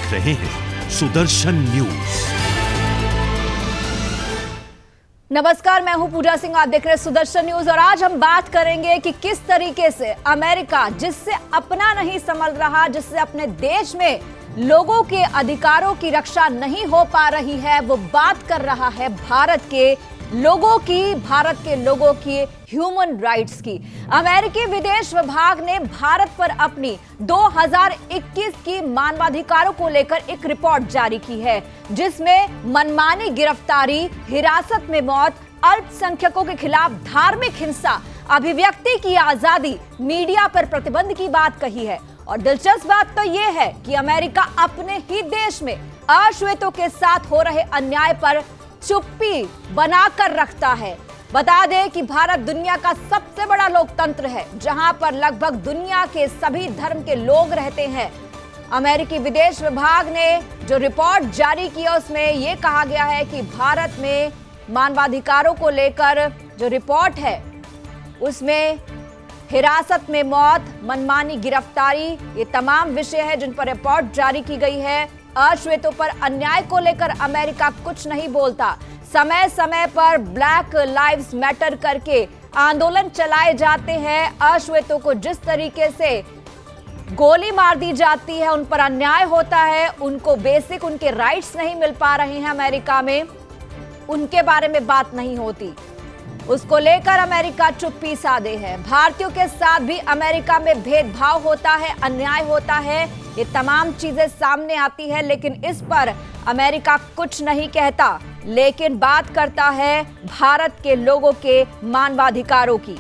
देख रहे हैं सुदर्शन न्यूज। नमस्कार, मैं हूं पूजा सिंह, आप देख रहे हैं सुदर्शन न्यूज। और आज हम बात करेंगे कि किस तरीके से अमेरिका, जिससे अपना नहीं संभल रहा, जिससे अपने देश में लोगों के अधिकारों की रक्षा नहीं हो पा रही है, वो बात कर रहा है भारत के लोगों की ह्यूमन राइट्स की। अमेरिकी विदेश विभाग ने भारत पर अपनी 2021 की मानवाधिकारों को लेकर एक रिपोर्ट जारी की है, जिसमें मनमानी गिरफ्तारी, हिरासत में मौत, अल्पसंख्यकों के खिलाफ धार्मिक हिंसा, अभिव्यक्ति की आजादी, मीडिया पर प्रतिबंध की बात कही है। और दिलचस्प बात तो यह है कि अमेरिका अपने ही देश में अश्वेतों के साथ हो रहे अन्याय पर चुप्पी बनाकर रखता है। बता दें कि भारत दुनिया का सबसे बड़ा लोकतंत्र है, जहां पर लगभग दुनिया के सभी धर्म के लोग रहते हैं। अमेरिकी विदेश विभाग ने जो रिपोर्ट जारी की है, उसमें यह कहा गया है कि भारत में मानवाधिकारों को लेकर जो रिपोर्ट है, उसमें हिरासत में मौत, मनमानी गिरफ्तारी, ये तमाम विषय है जिन पर रिपोर्ट जारी की गई है। अश्वेतों पर अन्याय को लेकर अमेरिका कुछ नहीं बोलता। समय समय पर ब्लैक लाइव्स मैटर करके आंदोलन चलाए जाते हैं। अश्वेतों को जिस तरीके से गोली मार दी जाती है, उन पर अन्याय होता है, उनको बेसिक उनके राइट्स नहीं मिल पा रहे हैं अमेरिका में, उनके बारे में बात नहीं होती। उसको लेकर अमेरिका चुप्पी साधे है। भारतीयों के साथ भी अमेरिका में भेदभाव होता है, अन्याय होता है, ये तमाम चीजें सामने आती है, लेकिन इस पर अमेरिका कुछ नहीं कहता, लेकिन बात करता है भारत के लोगों के मानवाधिकारों की।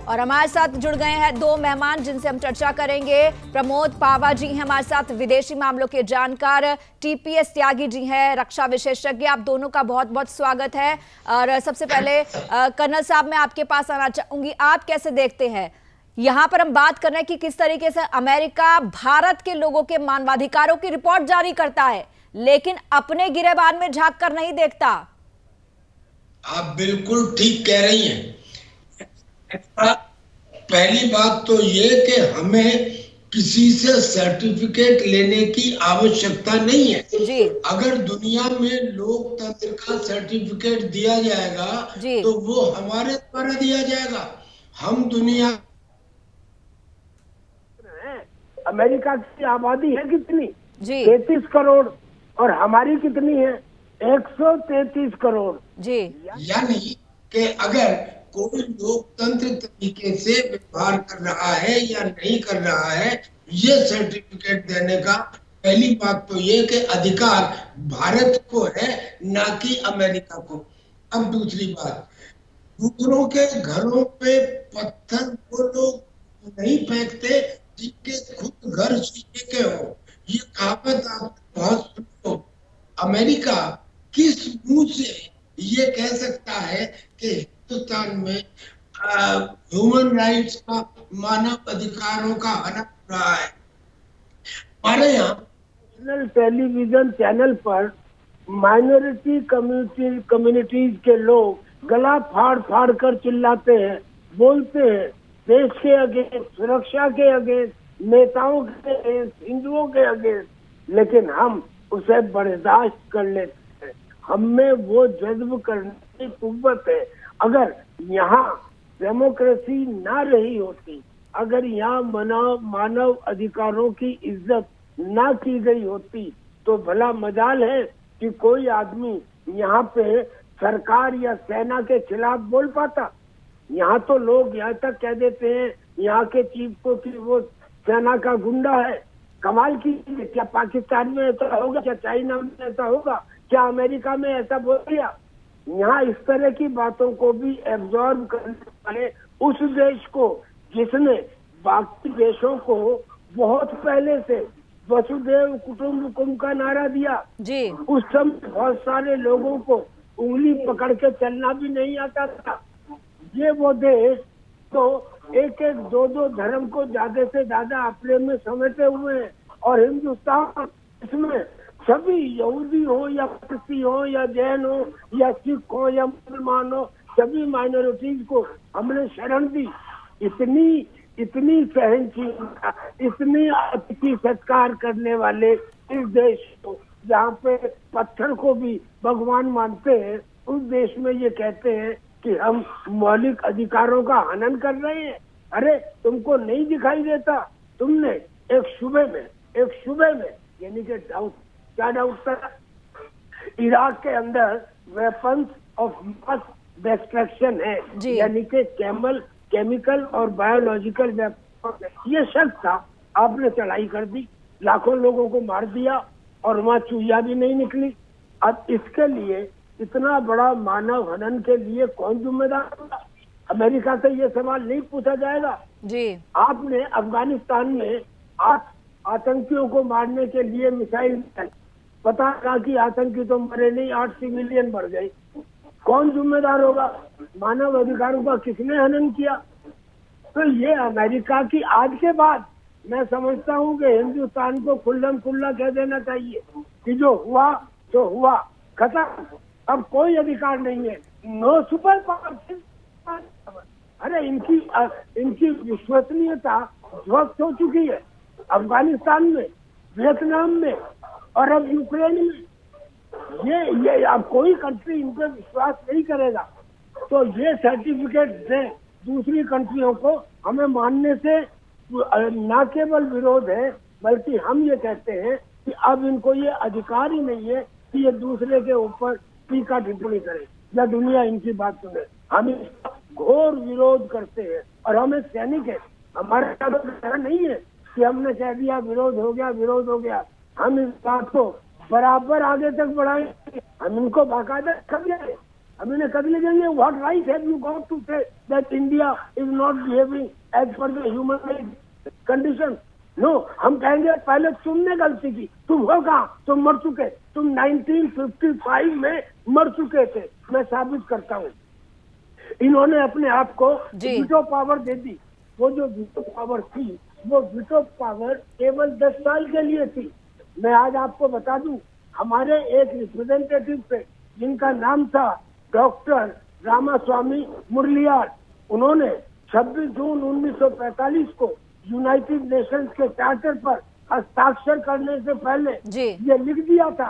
और हमारे साथ जुड़ गए हैं दो मेहमान जिनसे हम चर्चा करेंगे। प्रमोद पावा जी हैं हमारे साथ, विदेशी मामलों के जानकार। टीपीएस त्यागी जी हैं, रक्षा विशेषज्ञ। आप दोनों का बहुत बहुत स्वागत है। और सबसे पहले कर्नल साहब, मैं आपके पास आना चाहूंगी, आप कैसे देखते हैं? यहाँ पर हम बात कर रहे हैं कि किस तरीके से अमेरिका भारत के लोगों के मानवाधिकारों की रिपोर्ट जारी करता है, लेकिन अपने गिरेबान में झांक कर नहीं देखता। आप बिल्कुल ठीक कह रही हैं। पहली बात तो ये कि हमें किसी से सर्टिफिकेट लेने की आवश्यकता नहीं है जी। अगर दुनिया में लोकतंत्र का सर्टिफिकेट दिया जाएगा तो वो हमारे द्वारा दिया जाएगा। हम दुनिया, अमेरिका की आबादी है कितनी? जी 33 करोड़, और हमारी कितनी है? 133 करोड़। जी, यानी कि अगर कोई लोकतंत्र तरीके से व्यवहार कर रहा है या नहीं कर रहा है, ये सर्टिफिकेट देने का पहली बात तो ये कि अधिकार भारत को है, ना कि अमेरिका को। अब दूसरी बात, दूसरों के घरों पे पत्थर वो लोग नहीं फेंकते जिनके खुद घर शीशे के हो। ये कहावत आप बहुत सुनी हो। अमेरिका किस मुंह से ये कह सकता है कि हिंदुस्तान में ह्यूमन राइट्स का, मानव अधिकारों का हनन हो रहा है? हमारे यहाँ नेशनल टेलीविजन चैनल पर माइनॉरिटी कम्युनिटीज के लोग गला फाड़ फाड़ कर चिल्लाते हैं, बोलते हैं देश के अगेंस्ट, सुरक्षा के अगेंस्ट, नेताओं के अगेंस्ट, हिंदुओं के अगेंस्ट, लेकिन हम उसे बर्दाश्त कर लेते हैं। हमें वो जज्ब करने की कुव्वत है। अगर यहाँ डेमोक्रेसी ना रही होती, अगर यहाँ मानव अधिकारों की इज्जत ना की गई होती, तो भला मजाल है कि कोई आदमी यहाँ पे सरकार या सेना के खिलाफ बोल पाता। यहाँ तो लोग यहाँ तक कह देते हैं यहाँ के चीफ को कि वो सेना का गुंडा है। कमाल की, क्या पाकिस्तान में ऐसा होगा? क्या चाइना में ऐसा होगा? क्या अमेरिका में ऐसा बोल दिया? यहाँ इस तरह की बातों को भी एब्जॉर्ब करने वाले उस देश को, जिसने बाकी देशों को बहुत पहले से वसुधैव कुटुंबकम का नारा दिया जी, उस समय बहुत सारे लोगों को उंगली पकड़ के चलना भी नहीं आता था। ये वो देश तो एक एक दो दो धर्म को ज्यादा से ज्यादा अपने में समेटे हुए हैं, और हिंदुस्तान इसमें सभी यहूदी हो या पारसी हो या जैन हो या सिख हो या मुसलमान हो, सभी माइनॉरिटीज को हमने शरण दी। इतनी सहनशीलता, इतनी अतिथि सत्कार करने वाले इस देश को, जहाँ पे पत्थर को भी भगवान मानते हैं, उस देश में ये कहते हैं कि हम मौलिक अधिकारों का हनन कर रहे हैं। अरे तुमको नहीं दिखाई देता? तुमने एक सुबह में यानी कि क्या डाउट था, इराक के अंदर वेपन्स ऑफ मास डिस्ट्रक्शन है, यानी कि केमिकल और बायोलॉजिकल वेपन, ये शक था। आपने चढ़ाई कर दी, लाखों लोगों को मार दिया और वहाँ चूहिया भी नहीं निकली। अब इसके लिए, इतना बड़ा मानव हनन के लिए कौन जिम्मेदार होगा? अमेरिका से ये सवाल नहीं पूछा जाएगा जी। आपने अफगानिस्तान में 8 आतंकियों को मारने के लिए मिसाइल, पता था कि आतंकी तो मरे नहीं, 8 सिविलियन मर गए। कौन जिम्मेदार होगा? मानव अधिकारों का किसने हनन किया? तो ये अमेरिका की आज के बाद मैं समझता हूँ कि हिंदुस्तान को खुल्लम खुल्ला कह देना चाहिए कि जो हुआ तो हुआ, खत्म, अब कोई अधिकार नहीं है। No super power. अरे इनकी विश्वसनीयता ध्वस्त हो चुकी है अफगानिस्तान में, वियतनाम में और अब यूक्रेन में। ये अब कोई कंट्री इन पर विश्वास नहीं करेगा। तो ये सर्टिफिकेट दे दूसरी कंट्रियों को, हमें मानने से न केवल विरोध है, बल्कि हम ये कहते हैं कि अब इनको ये अधिकार ही नहीं है कि ये दूसरे के ऊपर टीका टिप्पणी करें या दुनिया इनकी बात सुने। हम इसका घोर विरोध करते हैं और हम एक सैनिक है। हमारे ऐसा नहीं है कि हमने कह दिया विरोध हो गया। हम इस बात को बराबर आगे तक बढ़ाएंगे। हम इनको बाकायदा करेंगे, हम इन्हें कभी लिखेंगे what right have you got to say that India is not behaving as per the human right condition. No, हम कहेंगे पहले तुमने गलती की, तुम हो कहाँ, तुम मर चुके, तुम 1955 में मर चुके थे, मैं साबित करता हूँ। इन्होंने अपने आप को वीटो पावर दे दी। वो जो वीटो पावर थी, वो वीटो पावर केवल 10 साल के लिए थी। मैं आज आपको बता दूं, हमारे एक रिप्रेजेंटेटिव थे जिनका नाम था डॉक्टर रामास्वामी मुरलियार। उन्होंने 26 जून 1945 को यूनाइटेड नेशंस के चार्टर पर हस्ताक्षर करने से पहले ये लिख दिया था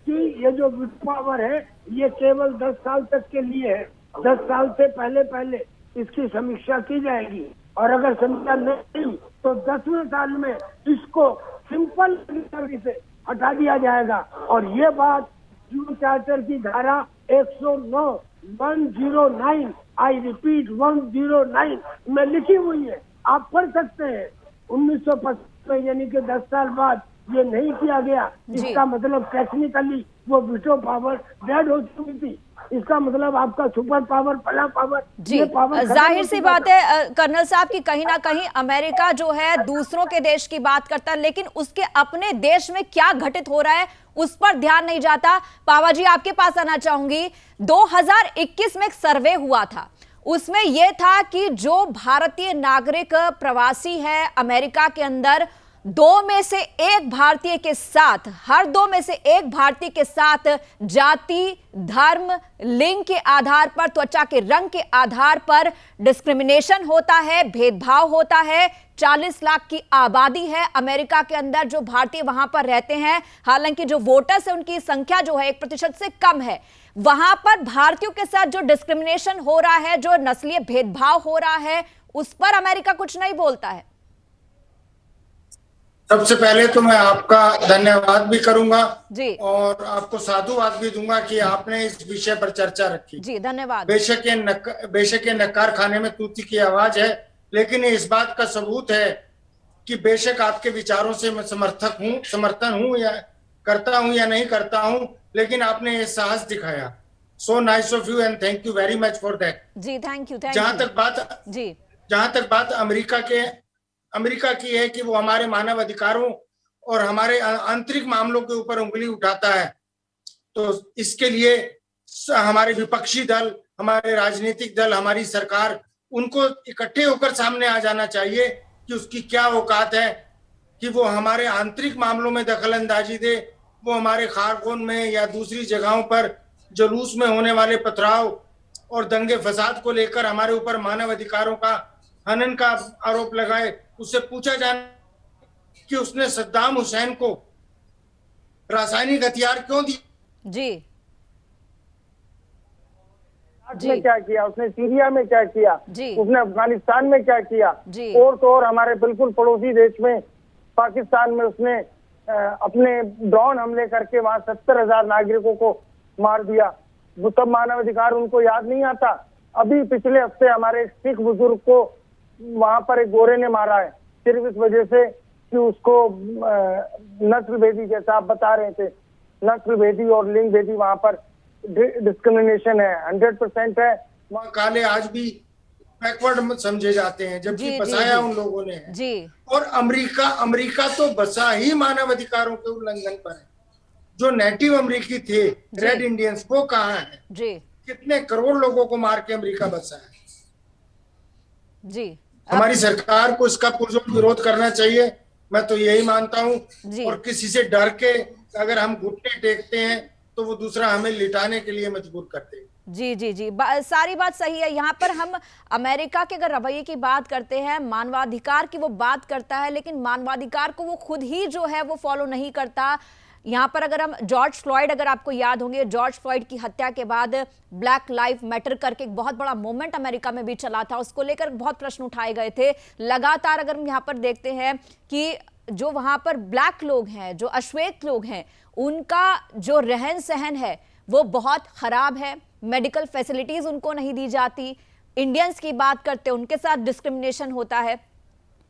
कि ये जो वीटो पावर है ये केवल 10 साल तक के लिए है। 10 साल से पहले इसकी समीक्षा की जाएगी और अगर समीक्षा नहीं तो 10वें साल में इसको सिंपल से हटा दिया जाएगा। और ये बात यूएन चार्टर की धारा 109 109 आई रिपीट 109 में लिखी हुई है, आप पढ़ सकते हैं। 1950 में यानी कि 10 साल बाद ये नहीं किया गया, इसका मतलब टेक्निकली वो वीटो पावर डेड हो चुकी थी। इसका मतलब आपका सुपर पावर, पहला पावर, जी पावर जाहिर सी बात है कर्नल साहब की कहीं ना कहीं अमेरिका जो है दूसरों के देश की बात करता है, लेकिन उसके अपने देश में क्या घटित हो रहा है उस पर ध्यान नहीं जाता। पावा जी, आपके पास आना चाहूंगी। 2021 में एक सर्वे हुआ था, उसमें यह था कि जो भारतीय नागरिक प्रवासी है अमेरिका के अंदर, 2 में से 1 भारतीय के साथ, हर 2 में से 1 भारतीय के साथ जाति, धर्म, लिंग के आधार पर, त्वचा के रंग के आधार पर डिस्क्रिमिनेशन होता है, भेदभाव होता है। 40 लाख की आबादी है अमेरिका के अंदर जो भारतीय वहां पर रहते हैं, हालांकि जो वोटर्स है उनकी संख्या जो है 1% से कम है। वहां पर भारतीयों के साथ जो डिस्क्रिमिनेशन हो रहा है, जो नस्लीय भेदभाव हो रहा है, उस पर अमेरिका कुछ नहीं बोलता है। सबसे पहले तो मैं आपका धन्यवाद भी करूंगा जी, और आपको साधुवाद भी दूंगा कि आपने इस विषय पर चर्चा रखी। जी धन्यवाद। बेशक ये नक्कार खाने में तूती की आवाज है, लेकिन इस बात का सबूत है कि बेशक आपके विचारों से मैं समर्थन हूं या करता हूं या नहीं करता हूं, लेकिन आपने ये साहस दिखाया। So nice of you and thank you very much for that. जी थैंक यू। जहां तक बात अमेरिका की है कि वो हमारे मानव अधिकारों और हमारे आंतरिक मामलों के ऊपर उंगली उठाता है, तो इसके लिए हमारे विपक्षी दल, हमारे राजनीतिक दल, हमारी सरकार, उनको इकट्ठे होकर सामने आ जाना चाहिए कि उसकी क्या औकात है कि वो हमारे आंतरिक मामलों में दखल अंदाजी दे। वो हमारे खारकोन में या दूसरी जगहों पर जुलूस में होने वाले पथराव और दंगे फसाद को लेकर हमारे ऊपर मानव अधिकारों का हनन का आरोप लगाए, उससे पूछा जाए कि उसने सद्दाम हुसैन को रासायनिक हथियार क्यों दिए? जी में क्या किया, उसने सीरिया में क्या किया, उसने अफगानिस्तान में क्या किया, और तो और हमारे बिल्कुल पड़ोसी देश में पाकिस्तान में उसने अपने ड्रोन हमले करके वहां 70,000 नागरिकों को मार दिया। वो तब मानव अधिकार उनको याद नहीं आता। अभी पिछले हफ्ते हमारे सिख बुजुर्ग को वहां पर एक गोरे ने मारा है सिर्फ इस वजह से कि उसको नस्ल भेदी, जैसा आप बता रहे थे, नस्ल भेदी और लिंग भेदी वहां पर डिस्क्रिमिनेशन है, 100% है। वहाँ काले आज भी बैकवर्ड समझे जाते हैं, जबकि बसाया उन लोगों ने है। जी। और अमेरिका तो बसा ही मानव अधिकारों के उल्लंघन पर है। जो नेटिव अमेरिकी थे, रेड इंडियंस, वो कहाँ है? जी। कितने करोड़ लोगों को मार के अमेरिका बसा है। जी। हमारी सरकार को इसका पुरजोर विरोध करना चाहिए, मैं तो यही मानता हूँ। और किसी से डर के अगर हम घुटने टेकते हैं तो वो दूसरा हमें लिटाने के लिए मजबूर करते हैं। जी जी जी, सारी बात सही है। यहाँ पर हम अमेरिका के अगर रवैये की बात करते हैं, मानवाधिकार की वो बात करता है, लेकिन मानवाधिकार को वो खुद ही जो है वो फॉलो नहीं करता। यहाँ पर अगर हम जॉर्ज फ्लॉयड, अगर आपको याद होंगे, जॉर्ज फ्लॉयड की हत्या के बाद ब्लैक लाइफ मैटर करके एक बहुत बड़ा मूवमेंट अमेरिका में भी चला था, उसको लेकर बहुत प्रश्न उठाए गए थे। लगातार अगर हम यहाँ पर देखते हैं कि जो वहां पर ब्लैक लोग हैं, जो अश्वेत लोग हैं, उनका जो रहन सहन है वो बहुत खराब है। मेडिकल फैसिलिटीज उनको नहीं दी जाती। इंडियंस की बात करते हैं, उनके साथ डिस्क्रिमिनेशन होता है।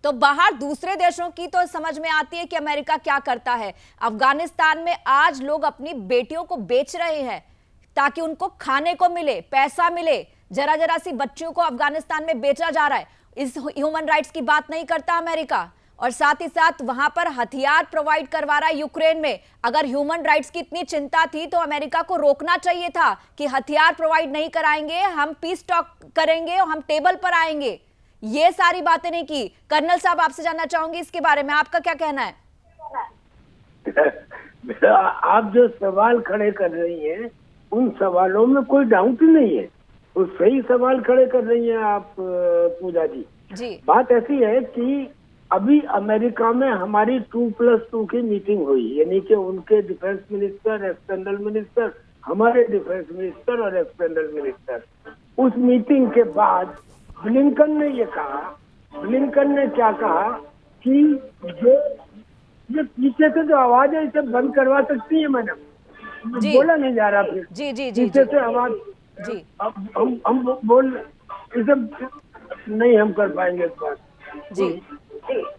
तो बाहर दूसरे देशों की तो समझ में आती है कि अमेरिका क्या करता है। अफगानिस्तान में आज लोग अपनी बेटियों को बेच रहे हैं ताकि उनको खाने को मिले, पैसा मिले। जरा जरा सी बच्चियों को अफगानिस्तान में बेचा जा रहा है। इस ह्यूमन राइट्स की बात नहीं करता अमेरिका। और साथ ही साथ वहां पर हथियार प्रोवाइड करवा रहा है यूक्रेन में। अगर ह्यूमन राइट्स की इतनी चिंता थी तो अमेरिका को रोकना चाहिए था कि हथियार प्रोवाइड नहीं कराएंगे, हम पीस टॉक करेंगे और हम टेबल पर आएंगे। ये सारी बातें नहीं की। कर्नल साहब, आपसे जानना चाहूंगी इसके बारे में, आपका क्या कहना है? आप जो सवाल खड़े कर रही हैं उन सवालों में कोई डाउट नहीं है, तो सही सवाल खड़े कर रही हैं आप पूजा जी। बात ऐसी है कि अभी अमेरिका में हमारी 2+2 की मीटिंग हुई, यानी कि उनके डिफेंस मिनिस्टर, एक्सटर्नल मिनिस्टर, हमारे डिफेंस मिनिस्टर और एक्सटर्नल मिनिस्टर। उस मीटिंग के बाद ब्लिंकन ने ये कहा, ब्लिंकन ने क्या कहा कि ये पीछे से जो आवाज है इसे बंद करवा सकती है मैडम। बोला नहीं जा रहा फिर। जी जी जी पीछे से आवाज जी हम बोल इसे नहीं हम कर पाएंगे इस बात जी।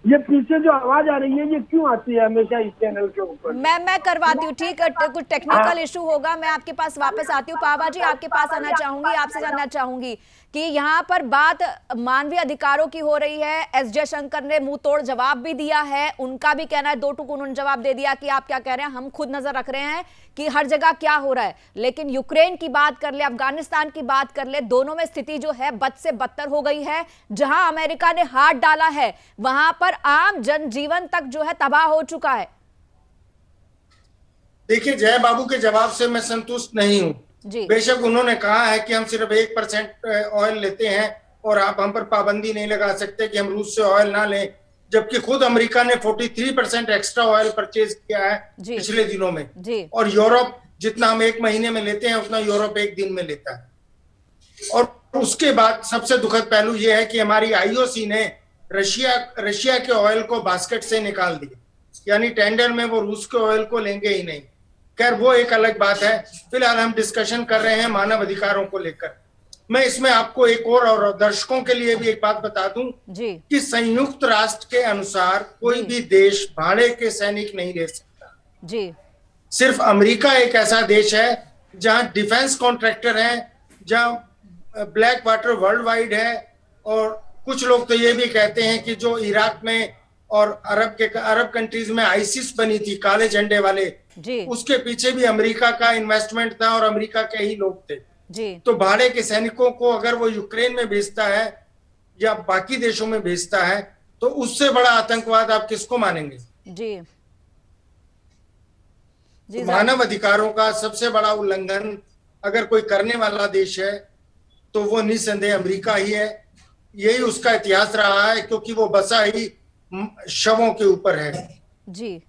ये पीछे जो आवाज आ रही है ये क्यों आती है हमेशा इस चैनल के ऊपर? मैं करवाती हूँ, ठीक है। कुछ टेक्निकल इशू होगा, मैं आपके पास वापस आती हूँ। पावा जी, आपके पास आना चाहूंगी, आपसे जानना चाहूंगी कि यहाँ पर बात मानवीय अधिकारों की हो रही है। एस जयशंकर ने मुंह तोड़ जवाब भी दिया है। उनका भी कहना है, 2 टूक उन्होंने जवाब दे दिया कि आप क्या कह रहे हैं, हम खुद नजर रख रहे हैं कि हर जगह क्या हो रहा है। लेकिन यूक्रेन की बात कर ले, अफगानिस्तान की बात कर ले, दोनों में स्थिति जो है बद से बदतर हो गई है। जहां अमेरिका ने हाथ डाला है वहां पर आम जनजीवन तक जो है तबाह हो चुका है। देखिए, जय बाबू के जवाब से मैं संतुष्ट नहीं हूं। बेशक उन्होंने कहा है कि हम सिर्फ 1% ऑयल लेते हैं और आप हम पर पाबंदी नहीं लगा सकते कि हम रूस से ऑयल ना लें, जबकि खुद अमेरिका ने 43% एक्स्ट्रा ऑयल परचेज किया है पिछले दिनों में। और यूरोप जितना हम 1 महीने में लेते हैं उतना यूरोप 1 दिन में लेता है। और उसके बाद सबसे दुखद पहलू यह है कि हमारी आईओसी ने रशिया के ऑयल को बास्केट से निकाल दिया, यानी टेंडर में वो रूस के ऑयल को लेंगे ही नहीं। खैर, वो एक अलग बात है। फिलहाल हम डिस्कशन कर रहे हैं मानव अधिकारों को लेकर। मैं इसमें आपको एक और दर्शकों के लिए भी एक बात बता दूं कि संयुक्त राष्ट्र के अनुसार कोई भी देश भाड़े के सैनिक नहीं ले सकता जी। सिर्फ अमेरिका एक ऐसा देश है जहां डिफेंस कॉन्ट्रैक्टर हैं, जहां ब्लैक वाटर वर्ल्ड वाइड है। और कुछ लोग तो ये भी कहते हैं कि जो इराक में और अरब कंट्रीज में आईसिस बनी थी, काले झंडे वाले, उसके पीछे भी अमेरिका का इन्वेस्टमेंट था और अमेरिका के ही लोग थे जी। तो भाड़े के सैनिकों को अगर वो यूक्रेन में भेजता है या बाकी देशों में भेजता है तो उससे बड़ा आतंकवाद आप किसको मानेंगे जी। जी मानव अधिकारों का सबसे बड़ा उल्लंघन अगर कोई करने वाला देश है तो वो निस्संदेह अमेरिका ही है। यही उसका इतिहास रहा है, क्योंकि वो बसा ही शवों के ऊपर है। जी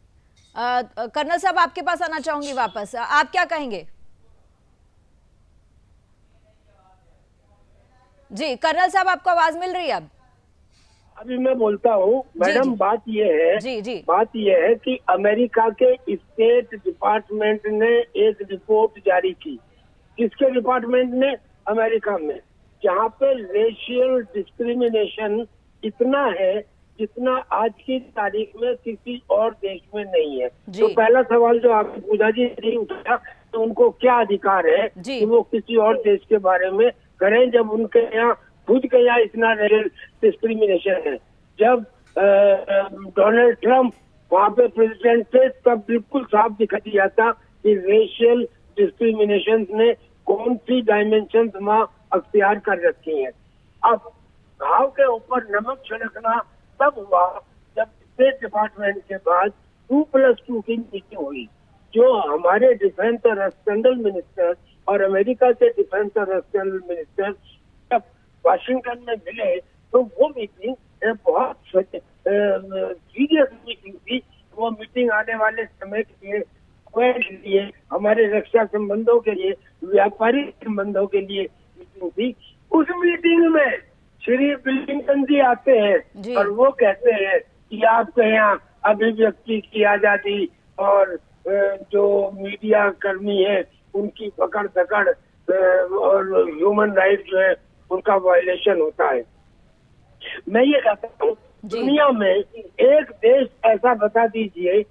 कर्नल साहब, आपके पास आना चाहूंगी वापस, आप क्या कहेंगे? जी कर्नल साहब, आपको आवाज मिल रही है? अब अभी मैं बोलता हूँ मैडम, बात ये है कि अमेरिका के स्टेट डिपार्टमेंट ने एक रिपोर्ट जारी की। किसके डिपार्टमेंट ने? अमेरिका में, जहाँ पे रेशियल डिस्क्रिमिनेशन इतना है जितना आज की तारीख में किसी और देश में नहीं है। तो पहला सवाल जो आपने पूछा जी नहीं उठाया, तो उनको क्या अधिकार है कि वो किसी और देश के बारे में करें, जब उनके यहाँ खुद के यहाँ इतना रेशियल डिस्क्रिमिनेशन है। जब डोनाल्ड ट्रंप वहाँ पे प्रेसिडेंट थे, तब बिल्कुल साफ दिखा दिया था कि रेशियल डिस्क्रिमिनेशन ने कौन सी डायमेंशन वहाँ अख्तियार कर रखी है। अब घाव के ऊपर नमक छिड़कना तब हुआ जब स्टेट डिपार्टमेंट के बाद 2+2 की मीटिंग हुई, जो हमारे डिफेंस और एक्सटर्नल मिनिस्टर और अमेरिका के डिफेंस और एक्सटर्नल मिनिस्टर जब वाशिंगटन में मिले, तो वो मीटिंग बहुत सीरियस मीटिंग थी। वो मीटिंग आने वाले समय के लिए, हमारे रक्षा संबंधों के लिए, व्यापारिक संबंधों के लिए मीटिंग थी। उस मीटिंग में श्री ब्लिंकन जी आते हैं और वो कहते हैं कि आपके यहाँ अभिव्यक्ति की आजादी और जो मीडिया कर्मी है उनकी पकड़ धकड़ और ह्यूमन राइट जो है उनका वायलेशन होता है। मैं ये कहता हूँ, दुनिया में एक देश ऐसा बता दीजिए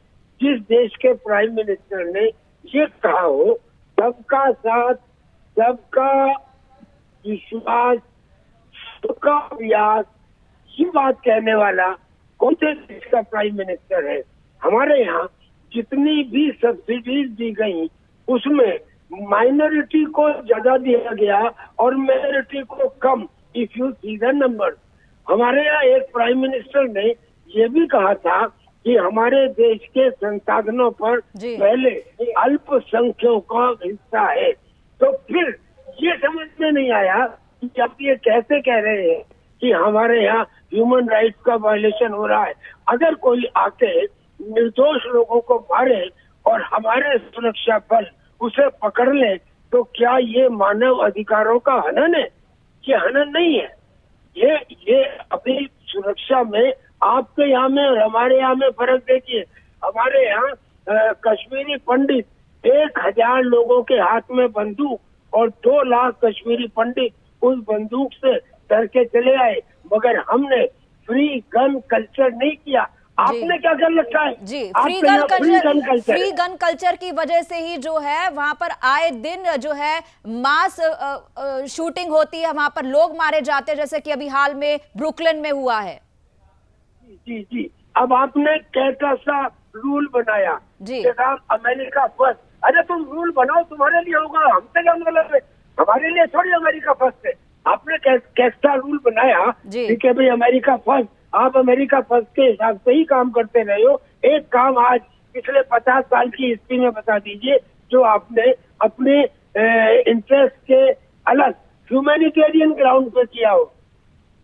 जिस देश के प्राइम मिनिस्टर ने ये कहा हो, सबका साथ, सबका विश्वास, सबका प्रयास, ये बात कहने वाला कौन से देश का प्राइम मिनिस्टर है? हमारे यहाँ जितनी भी सब्सिडीज दी गई उसमें माइनॉरिटी को ज्यादा दिया गया और मेजॉरिटी को कम। If you see the number, हमारे यहाँ एक प्राइम मिनिस्टर ने ये भी कहा था कि हमारे देश के संसाधनों पर पहले अल्पसंख्यकों का हिस्सा है। तो फिर ये समझ में नहीं आया कि आप ये कैसे कह रहे हैं कि हमारे यहाँ ह्यूमन राइट्स का वायलेशन हो रहा है। अगर कोई आके निर्दोष लोगों को मारे और हमारे सुरक्षा बल उसे पकड़ ले, तो क्या ये मानव अधिकारों का हनन है? ये हनन नहीं है। ये अपनी सुरक्षा में आपके यहाँ में और हमारे यहाँ में फर्क देखिए। हमारे यहाँ कश्मीरी पंडित 1000 लोगों के हाथ में बंदूक और 2 लाख कश्मीरी पंडित उस बंदूक से डर के चले आए, मगर हमने फ्री गन कल्चर नहीं किया। आपने क्या कर रखा है? जी, फ्री गन कल्चर की वजह से ही जो है वहां पर आए दिन जो है मास शूटिंग होती है, वहां पर लोग मारे जाते हैं, जैसे कि अभी हाल में ब्रुकलिन में हुआ है। जी, अब आपने कैसा सा रूल बनाया जी, अमेरिका फर्स्ट। अरे तुम रूल बनाओ, तुम्हारे लिए होगा, हमसे क्या मतलब है? हमारे लिए थोड़ी अमेरिका फर्स्ट है। आपने कैसा रूल बनाया? ठीक है भाई, अमेरिका फर्स्ट, आप अमेरिका फर्स्ट के हिसाब से ही काम करते रहे हो। एक काम आज पिछले 50 साल की हिस्ट्री में बता दीजिए जो आपने अपने इंटरेस्ट के अलग ह्यूमैनिटेरियन ग्राउंड पे किया हो।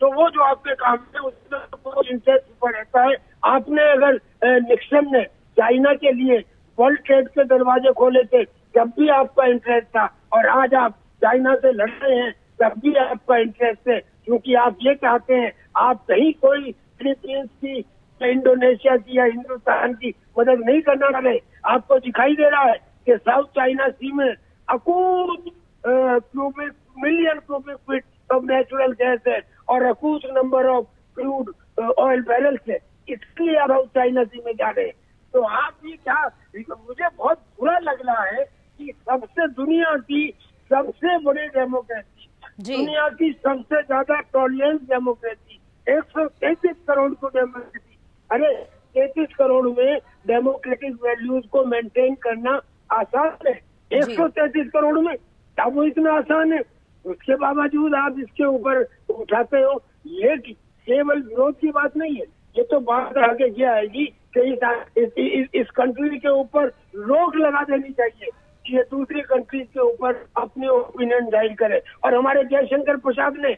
तो वो जो आपके काम है उसमें तो इंटरेस्ट ऊपर रहता है। आपने अगर निक्सन ने चाइना के लिए वर्ल्ड ट्रेड के दरवाजे खोले थे, तब भी आपका इंटरेस्ट था, और आज आप चाइना से लड़ रहे हैं तब भी आपका इंटरेस्ट है, क्योंकि आप ये चाहते हैं आप कहीं कोई फिलीपींस की, इंडोनेशिया की या हिंदुस्तान की मदद नहीं करना चाहते। आपको दिखाई दे रहा है कि साउथ चाइना सी में अकूत million cubic feet of natural gas है और अकूत number of crude oil barrels है, इसलिए आप साउथ चाइना सी में जा रहे हैं। तो आप ये क्या, मुझे बहुत बुरा लग रहा है कि सबसे दुनिया की सबसे बड़ी डेमोक्रेसी, दुनिया की सबसे ज्यादा टॉलरेंस डेमोक्रेसी, 133 करोड़ को डेमोक्रेसी, अरे 33 करोड़ में डेमोक्रेटिक वैल्यूज को मेंटेन करना आसान है। 133 करोड़ में क्या वो इतना आसान है? उसके बावजूद आप इसके ऊपर उठाते हो। ये केवल विरोध की बात नहीं है, ये तो बात आगे क्या आएगी कि इस कंट्री के ऊपर रोक लगा देनी चाहिए ये दूसरी कंट्रीज के ऊपर अपनी ओपिनियन जाहिर करे। और हमारे जयशंकर प्रसाद ने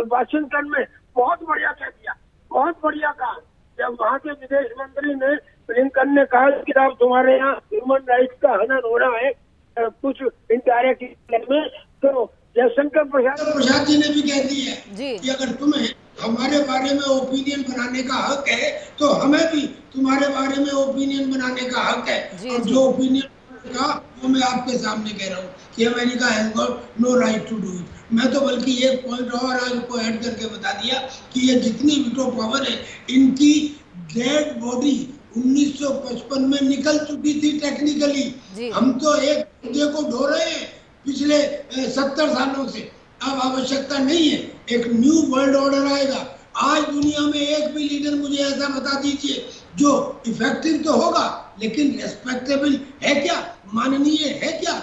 वाशिंगटन में बहुत बढ़िया कह दिया, बहुत बढ़िया कहा। जब वहाँ के विदेश मंत्री ने ब्लिंकन ने कहा कि आप तुम्हारे यहाँ ह्यूमन राइट्स का हनन हो रहा है कुछ इनडायरेक्ट में, तो जयशंकर प्रसाद जी ने भी कह दी है कि अगर तुम्हें हमारे बारे में ओपिनियन बनाने का हक है तो हमें भी तुम्हारे बारे में ओपिनियन बनाने का हक है। और जो ओपिनियन का वो मैं आपके सामने कह रहा हूँ कि America has got no right to do it. मैं तो बल्कि एक पॉइंट और आपको ऐड करके बता दिया कि ये जितनी वीटो पावर है इनकी डेड बॉडी 1955 में निकल चुकी थी टेक्निकली। हम तो एक मुद्दे को ढो रहे हैं पिछले 70 सालों से। अब आवश्यकता नहीं है, एक न्यू वर्ल्ड ऑर्डर आएगा। आज दुनिया में एक भी लीडर मुझे ऐसा बता दीजिए जो इफेक्टिव तो होगा लेकिन रेस्पेक्टेबल है क्या, माननीय है क्या?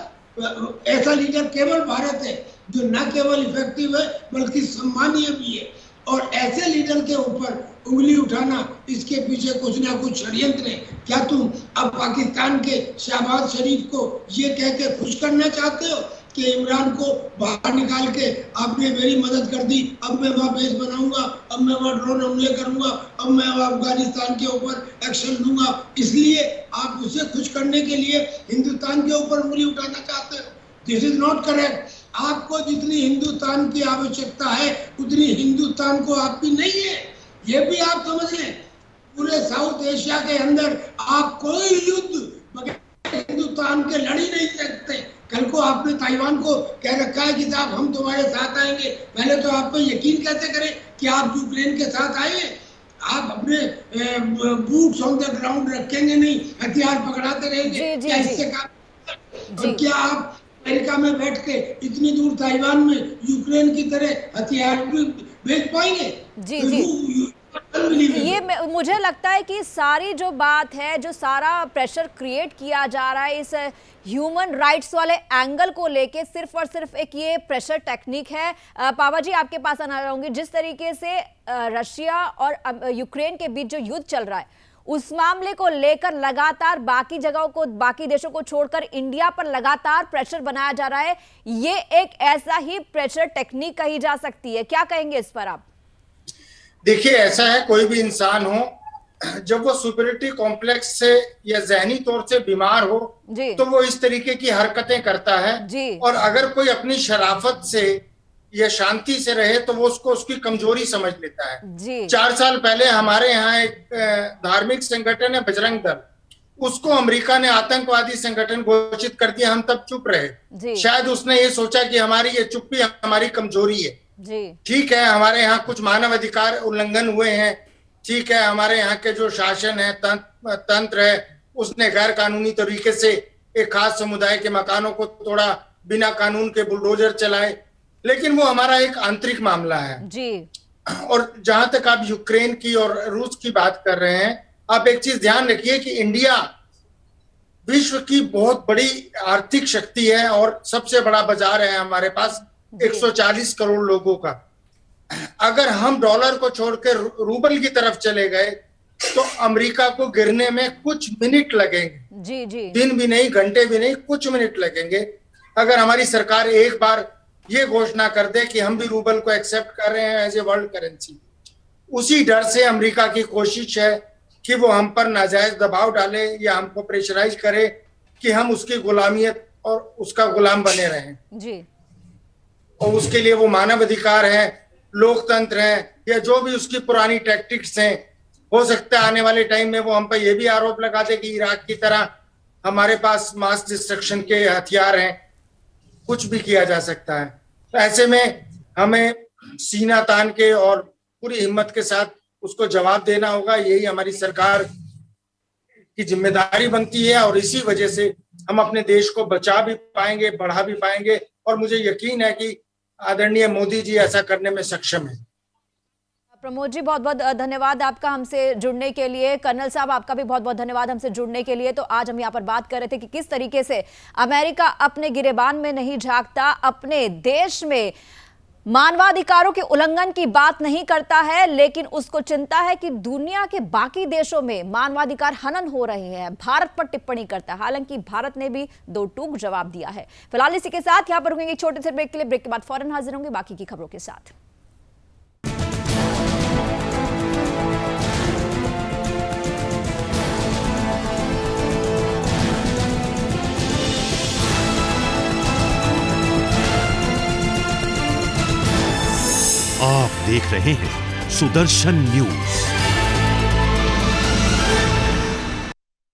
ऐसा लीडर केवल भारत है जो न केवल इफेक्टिव है बल्कि सम्मानीय भी है। और ऐसे लीडर के ऊपर उंगली उठाना, इसके पीछे कुछ ना कुछ षड्यंत्र है। क्या तुम अब पाकिस्तान के शहबाज शरीफ को ये कह के खुश करना चाहते हो कि इमरान को बाहर निकाल के आपने मेरी मदद कर दी, अब मैं वहाँ बेस बनाऊंगा, अब मैं वहाँ ड्रोन हमले करूंगा, अब मैं अफगानिस्तान के ऊपर एक्शन लूंगा, इसलिए आप उसे खुश करने के लिए हिंदुस्तान के ऊपर उंगली उठाना चाहते हो? This is not correct. आपको जितनी हिंदुस्तान की आवश्यकता है उतनी हिंदुस्तान को आपकी नहीं है, ये भी आप समझ लें। पूरे साउथ एशिया के अंदर आप कोई युद्ध बगैर हिंदुस्तान के लड़ ही नहीं सकते। कल को आपने ताइवान को कह रखा है कि साहब हम तुम्हारे साथ आएंगे, पहले तो आप पे यकीन कैसे करें कि आप यूक्रेन के साथ आएंगे? आप अपने बूट्स ऑन द ग्राउंड रखेंगे नहीं, हथियार पकड़ाते रहेंगे, क्या इससे काम? क्या आप अमेरिका में बैठ के इतनी दूर ताइवान में यूक्रेन की तरह हथियार भी भेज पाएंगे? ये मुझे लगता है कि सारी जो बात है, जो सारा प्रेशर क्रिएट किया जा रहा है इस ह्यूमन राइट्स वाले एंगल को लेके, सिर्फ और सिर्फ एक ये प्रेशर टेक्निक है। पावा जी आपके पास आना चाहूंगी। जिस तरीके से रशिया और यूक्रेन के बीच जो युद्ध चल रहा है उस मामले को लेकर लगातार बाकी जगहों को, बाकी देशों को छोड़कर इंडिया पर लगातार प्रेशर बनाया जा रहा है, ये एक ऐसा ही प्रेशर टेक्निक कही जा सकती है। क्या कहेंगे इस पर आप? देखिए, ऐसा है, कोई भी इंसान हो जब वो सुपीरियरिटी कॉम्प्लेक्स से या जहनी तौर से बीमार हो तो वो इस तरीके की हरकतें करता है। और अगर कोई अपनी शराफत से या शांति से रहे तो वो उसको उसकी कमजोरी समझ लेता है। 4 साल पहले हमारे यहाँ एक धार्मिक संगठन है बजरंग दल, उसको अमेरिका ने आतंकवादी संगठन घोषित कर दिया। हम तब चुप रहे। शायद उसने ये सोचा कि हमारी ये चुप्पी हमारी कमजोरी है। ठीक है, हमारे यहाँ कुछ मानव अधिकार उल्लंघन हुए हैं, ठीक है, हमारे यहाँ के जो शासन है, तंत्र है, उसने गैर कानूनी तरीके से एक खास समुदाय के मकानों को तोड़ा, बिना कानून के बुलडोजर चलाए, लेकिन वो हमारा एक आंतरिक मामला है। और जहां तक आप यूक्रेन की और रूस की बात कर रहे हैं, आप एक चीज ध्यान रखिए कि इंडिया विश्व की बहुत बड़ी आर्थिक शक्ति है और सबसे बड़ा बाजार है हमारे पास 140 करोड़ लोगों का। अगर हम डॉलर को छोड़कर रूबल की तरफ चले गए तो अमेरिका को गिरने में कुछ मिनट लगेंगे। दिन भी नहीं, घंटे भी नहीं, कुछ मिनट लगेंगे। अगर हमारी सरकार एक बार ये घोषणा कर दे कि हम भी रूबल को एक्सेप्ट कर रहे हैं एज ए वर्ल्ड करेंसी, उसी डर से अमेरिका की कोशिश है कि वो हम पर नाजायज दबाव डाले या हमको प्रेशराइज करे कि हम उसकी गुलामियत और उसका गुलाम बने रहें। और उसके लिए वो मानव अधिकार है, लोकतंत्र है, या जो भी उसकी पुरानी टैक्टिक्स हैं, हो सकता है आने वाले टाइम में वो हम पर यह भी आरोप लगा दे कि इराक की तरह हमारे पास मास डिस्ट्रक्शन के हथियार हैं, कुछ भी किया जा सकता है। तो ऐसे में हमें सीना तान के और पूरी हिम्मत के साथ उसको जवाब देना होगा। यही हमारी सरकार की जिम्मेदारी बनती है और इसी वजह से हम अपने देश को बचा भी पाएंगे, बढ़ा भी पाएंगे। और मुझे यकीन है कि आदरणीय मोदी जी ऐसा करने में सक्षम है। प्रमोद जी, बहुत बहुत धन्यवाद आपका हमसे जुड़ने के लिए। कर्नल साहब, आपका भी बहुत बहुत धन्यवाद हमसे जुड़ने के लिए। तो आज हम यहाँ पर बात कर रहे थे कि किस तरीके से अमेरिका अपने गिरेबान में नहीं झांकता, अपने देश में मानवाधिकारों के उल्लंघन की बात नहीं करता है, लेकिन उसको चिंता है कि दुनिया के बाकी देशों में मानवाधिकार हनन हो रहे हैं। भारत पर टिप्पणी करता है, हालांकि भारत ने भी दो टूक जवाब दिया है। फिलहाल इसी के साथ यहां पर रुकेंगे छोटे से ब्रेक के लिए। ब्रेक के बाद फौरन हाजिर होंगे बाकी की खबरों के साथ। आप देख रहे हैं सुदर्शन न्यूज।